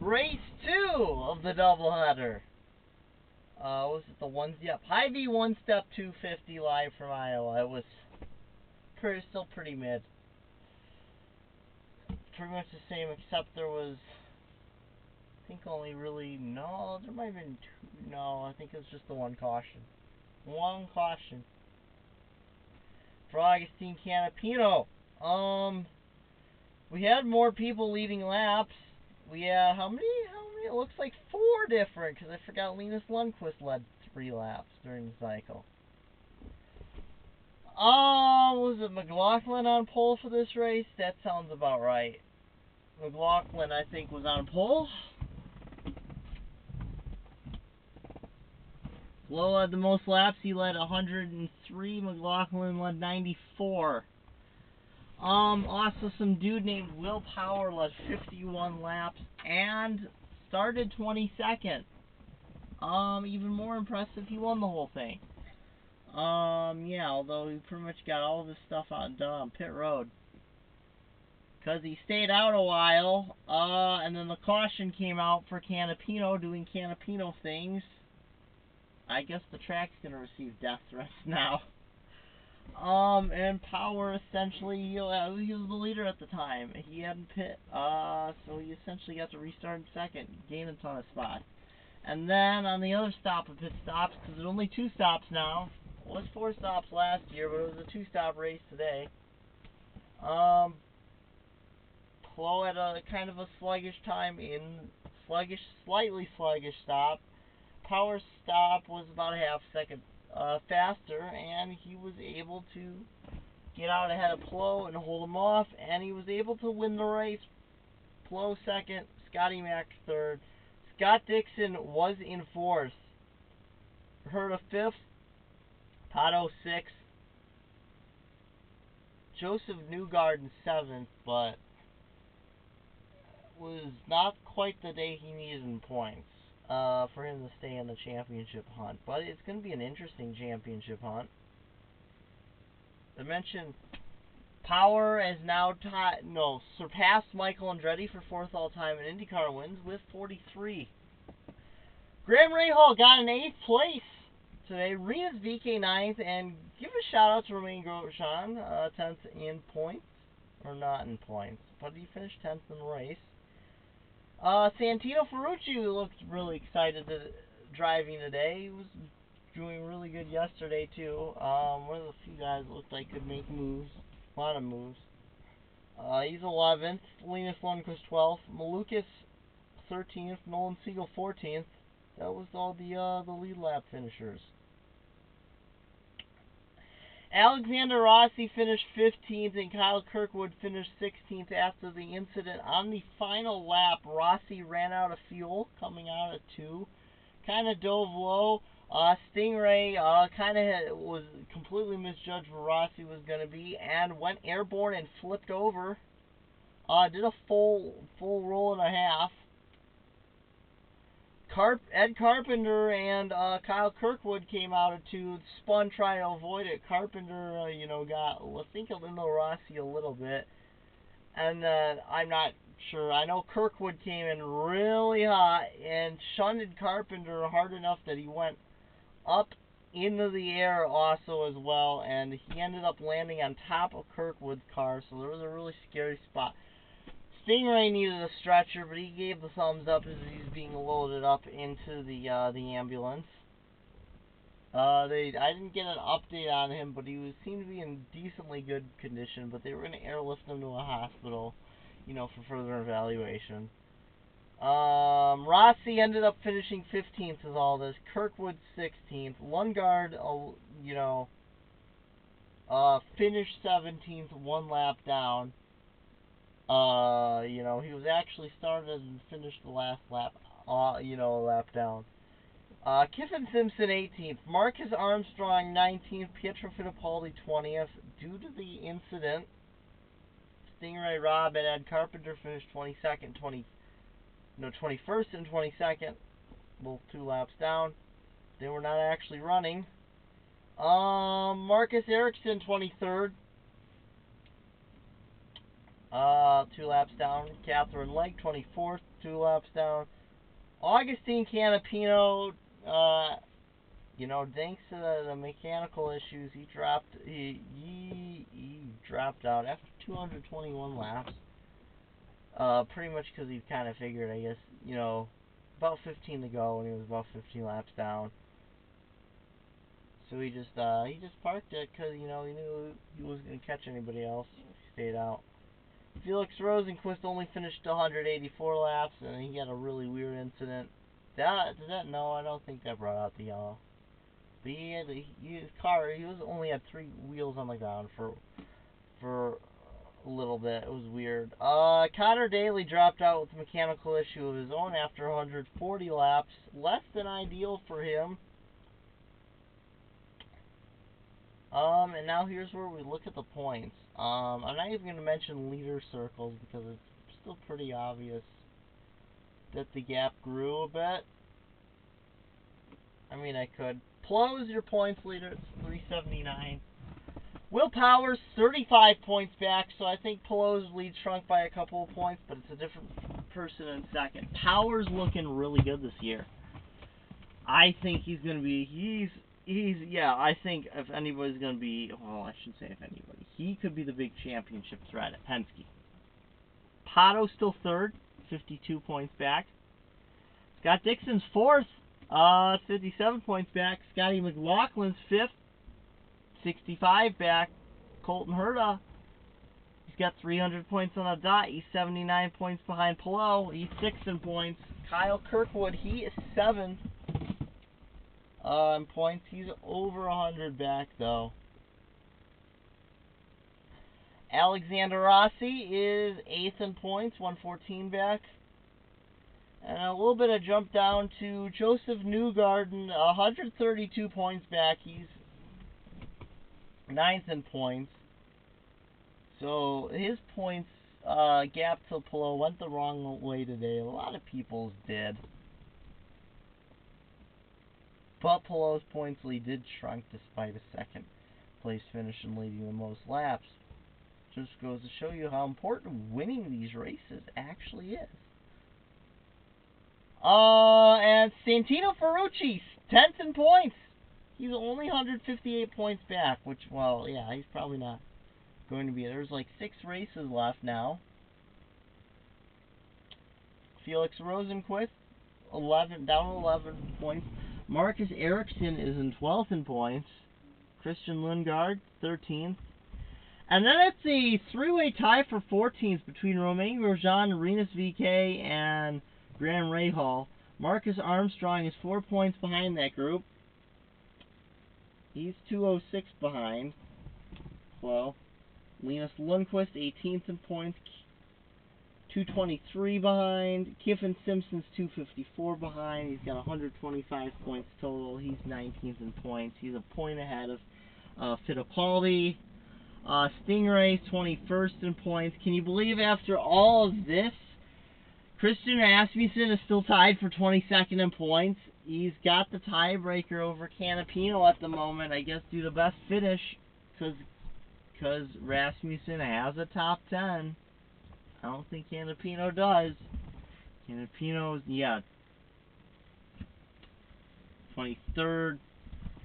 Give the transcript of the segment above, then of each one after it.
race 2 of the doubleheader. Was it the one? Yep, Hy-Vee one step 250 live from Iowa. It was still pretty mid. Pretty much the same, except there was, I think only really, no, there might have been two, no, I think it was just the one caution. One caution. For Augustine Canapino. We had more people leading laps. We had, how many? It looks like 4 different, because I forgot Linus Lundqvist led 3 laps during the cycle. Was it McLaughlin on pole for this race? That sounds about right. McLaughlin, I think, was on pole. Lowe led the most laps. He led 103. McLaughlin led 94. Also some dude named Will Power led 51 laps and started 22nd. Even more impressive, he won the whole thing. Yeah, although he pretty much got all of his stuff done on pit road. Because he stayed out a while, and then the caution came out for Canapino doing Canapino things. I guess the track's going to receive death threats now. And Power essentially, he was the leader at the time. He hadn't pit, so he essentially got to restart in second, gain a ton of spots. And then on the other stop of pit stops, because there's only 2 stops now. It was 4 stops last year, but it was a 2-stop race today. Chloe had a kind of a sluggish time in slightly sluggish stop. Power's stop was about a half second faster, and he was able to get out ahead of Plo and hold him off, and he was able to win the race. Plo second, Scotty Mack third. Scott Dixon was in 4th. Herta 5th. Pato 6th. Joseph Newgarden 7th, but was not quite the day he needed in points for him to stay in the championship hunt. But it's going to be an interesting championship hunt. I mentioned Power has now surpassed Michael Andretti for 4th all-time in IndyCar wins with 43. Graham Rahal got an 8th place today. Rinus VeeKay 9th, and give a shout out to Romain Grosjean, 10th in points, or not in points, but he finished 10th in the race. Santino Ferrucci looked really excited driving today. He was doing really good yesterday too. One of the few guys that looked like could make moves, a lot of moves. He's 11th. Linus Lundqvist 12th. Malukas 13th. Nolan Siegel 14th. That was all the lead lap finishers. Alexander Rossi finished 15th, and Kyle Kirkwood finished 16th after the incident. On the final lap, Rossi ran out of fuel coming out at 2. Kind of dove low. Stingray kind of was completely misjudged where Rossi was going to be and went airborne and flipped over. Did a full roll and a half. Ed Carpenter and Kyle Kirkwood came out at 2, spun trying to avoid it. Carpenter, got, I think, into Rossi a little bit. And I'm not sure. I know Kirkwood came in really hot and shunted Carpenter hard enough that he went up into the air also as well. And he ended up landing on top of Kirkwood's car, so there was a really scary spot. Stingray needed a stretcher, but he gave the thumbs up as he's being loaded up into the ambulance. I didn't get an update on him, but he seemed to be in decently good condition. But they were going to airlift him to a hospital, for further evaluation. Rossi ended up finishing 15th with all this. Kirkwood 16th. Lundgaard, finished 17th, 1 lap down. He was actually started and finished the last lap, a lap down. Kiffin Simpson 18th, Marcus Armstrong 19th, Pietro Fittipaldi 20th. Due to the incident, Stingray Robb and Ed Carpenter finished 21st and 22nd, both 2 laps down. They were not actually running. Marcus Ericsson 23rd. 2 laps down. Catherine Legg, 24th. 2 laps down. Augustine Canapino, you know, thanks to the mechanical issues, he dropped out after 221 laps. Pretty much because he kind of figured, I guess, you know, about 15 to go, and he was about 15 laps down. So he just parked it because, you know, he knew he wasn't going to catch anybody else. He stayed out. Felix Rosenqvist only finished 184 laps, and he had a really weird incident. No, I don't think that brought out the yellow. But his car, he only had 3 wheels on the ground for a little bit. It was weird. Connor Daly dropped out with a mechanical issue of his own after 140 laps. Less than ideal for him. And now here's where we look at the points. I'm not even going to mention leader circles because it's still pretty obvious that the gap grew a bit. I mean, I could. Plow is your points leader. It's 379. Will Powers, 35 points back, so I think Pelot's lead shrunk by a couple of points, but it's a different person in second. Powers looking really good this year. I think he's going to be, I think if anybody's going to be, well, I shouldn't say if anybody. He could be the big championship threat at Penske. Pato still third, 52 points back. Scott Dixon's fourth, 57 points back. Scotty McLaughlin's fifth, 65 back. Colton Herta, he's got 300 points on the dot. He's 79 points behind Pelot. He's sixth in points. Kyle Kirkwood, he is seventh in points. He's over 100 back, though. Alexander Rossi is eighth in points, 114 back. And a little bit of jump down to Joseph Newgarden, 132 points back. He's ninth in points. So his points gap to Pelot went the wrong way today. A lot of people's did. But Pelot's points lead did shrunk despite a second place finish and leading the most laps. Just goes to show you how important winning these races actually is. And Santino Ferrucci, 10th in points. He's only 158 points back, which, well, yeah, he's probably not going to be. There's like 6 races left now. Felix Rosenqvist, down to 11 points. Marcus Ericsson is in 12th in points. Christian Lundgaard, 13th. And then it's a 3-way tie for 14th between Romain Grosjean, Rinus VeeKay, and Graham Rahal. Marcus Armstrong is 4 points behind that group. He's 206 behind. Well, Linus Lundqvist, 18th in points. 223 behind. Kiffin Simpson's 254 behind. He's got 125 points total. He's 19th in points. He's a point ahead of Fittipaldi. Stingray's 21st in points. Can you believe after all of this, Christian Rasmussen is still tied for 22nd in points? He's got the tiebreaker over Canapino at the moment, I guess, due to best finish, because Rasmussen has a top 10. I don't think Canapino does. Canapino's, 23rd.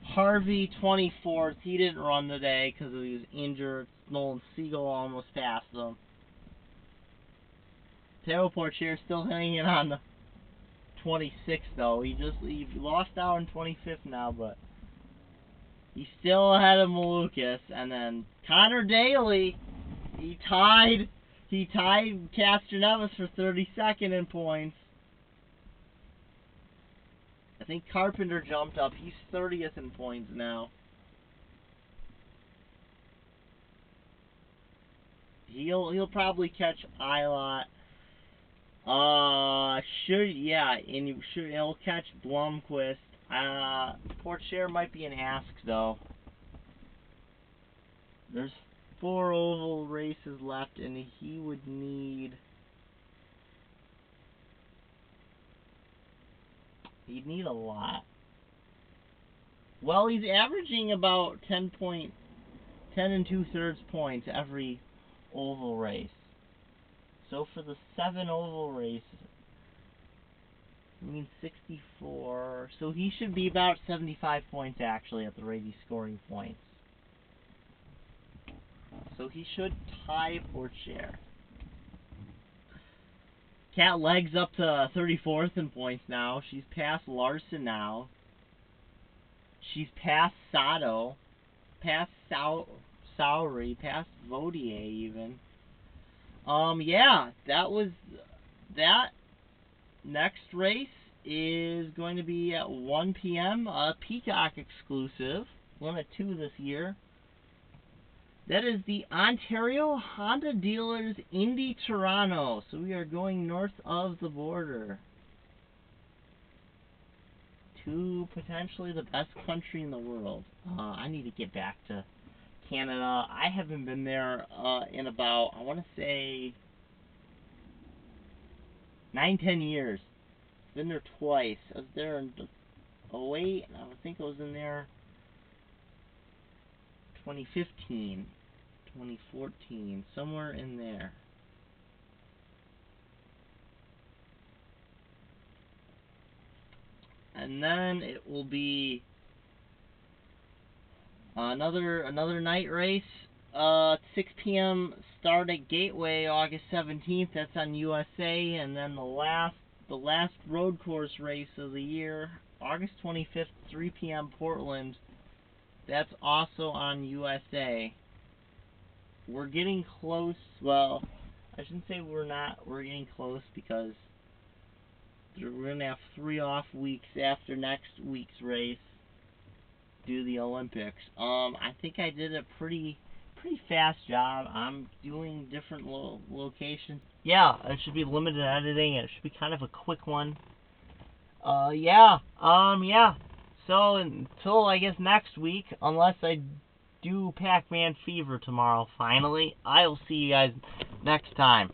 Harvey, 24th. He didn't run today because he was injured. Nolan Siegel almost passed him. Teo Porcher still hanging on the 26th, though. He lost out in 25th now, but he's still ahead of Malukas. And then Connor Daly, he tied Castroneves for 32nd in points. I think Carpenter jumped up. He's 30th in points now. He'll probably catch Ilott. He'll catch Blomqvist. Porcher might be an ask, though. There's 4 oval races left, and he would need... He'd need a lot. Well, he's averaging about 10 2/3 points every oval race. So for the 7 oval races, means 64. So he should be about 75 points actually at the rate he's scoring points. So he should tie Portier. Cat Leg's up to 34th in points now. She's past Larson now. She's past Sato. Past Sowry. Past Vaudier even. Yeah, that was that. Next race is going to be at 1 p.m. Peacock exclusive. One of 2 this year. That is the Ontario Honda Dealers Indy Toronto. So we are going north of the border to potentially the best country in the world. I need to get back to Canada. I haven't been there in about, I want to say, 9-10 years. Been there twice. I was there in 2008, and I think I was in there 2015, 2014, somewhere in there. And then it will be another night race. 6 p.m. start at Gateway, August 17th. That's on USA, and then the last road course race of the year, August 25th, 3 p.m. Portland. That's also on USA. We're getting close. Well, I shouldn't say we're not. We're getting close because we're going to have 3 off weeks after next week's race due to the Olympics. I think I did a pretty fast job. I'm doing different locations. Yeah, it should be limited editing. It should be kind of a quick one. Yeah. So until I guess next week, unless I do Pac-Man Fever tomorrow, finally, I'll see you guys next time.